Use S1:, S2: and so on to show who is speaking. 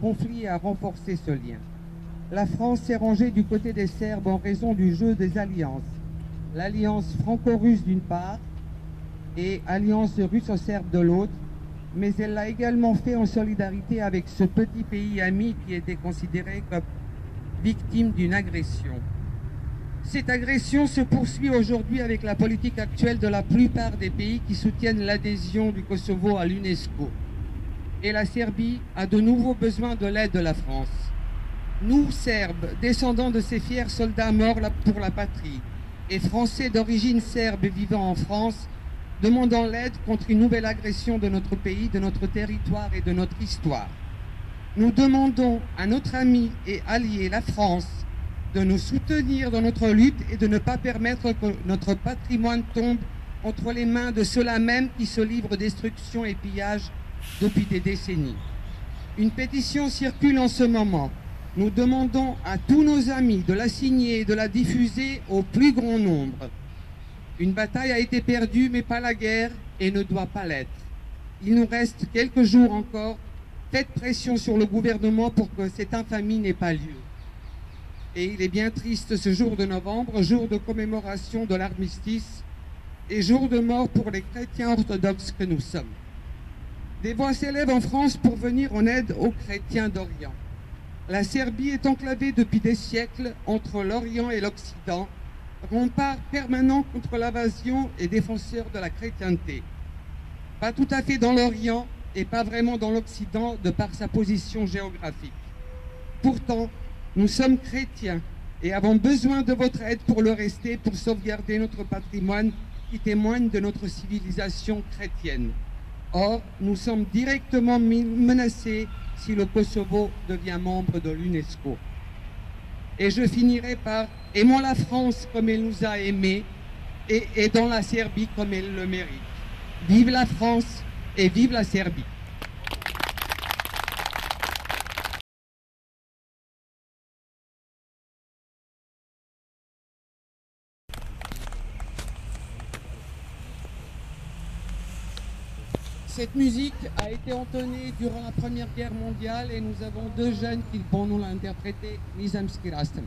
S1: conflit et a renforcé ce lien. La France s'est rangée du côté des Serbes en raison du jeu des alliances. L'alliance franco-russe d'une part et alliance russo-serbe de l'autre, mais elle l'a également fait en solidarité avec ce petit pays ami qui était considéré comme victime d'une agression. Cette agression se poursuit aujourd'hui avec la politique actuelle de la plupart des pays qui soutiennent l'adhésion du Kosovo à l'UNESCO. Et la Serbie a de nouveau besoin de l'aide de la France. Nous, Serbes, descendants de ces fiers soldats morts pour la patrie, et Français d'origine serbe vivant en France, demandant l'aide contre une nouvelle agression de notre pays, de notre territoire et de notre histoire. Nous demandons à notre ami et allié, la France, de nous soutenir dans notre lutte et de ne pas permettre que notre patrimoine tombe entre les mains de ceux-là même qui se livrent destruction et pillage depuis des décennies. Une pétition circule en ce moment. Nous demandons à tous nos amis de la signer et de la diffuser au plus grand nombre. Une bataille a été perdue, mais pas la guerre, et ne doit pas l'être. Il nous reste quelques jours encore. Faites pression sur le gouvernement pour que cette infamie n'ait pas lieu. Et il est bien triste ce jour de novembre, jour de commémoration de l'armistice et jour de mort pour les chrétiens orthodoxes que nous sommes. Des voix s'élèvent en France pour venir en aide aux chrétiens d'Orient. La Serbie est enclavée depuis des siècles entre l'Orient et l'Occident, rempart permanent contre l'invasion et défenseur de la chrétienté. Pas tout à fait dans l'Orient et pas vraiment dans l'Occident de par sa position géographique. Pourtant, nous sommes chrétiens et avons besoin de votre aide pour le rester, pour sauvegarder notre patrimoine qui témoigne de notre civilisation chrétienne. Or, nous sommes directement menacés si le Kosovo devient membre de l'UNESCO. Et je finirai par « Aimons la France comme elle nous a aimés et aidons la Serbie comme elle le mérite. Vive la France et vive la Serbie !» Cette musique a été entonnée durant la Première Guerre mondiale et nous avons deux jeunes qui vont nous l'interpréter, Nizamski Rastan.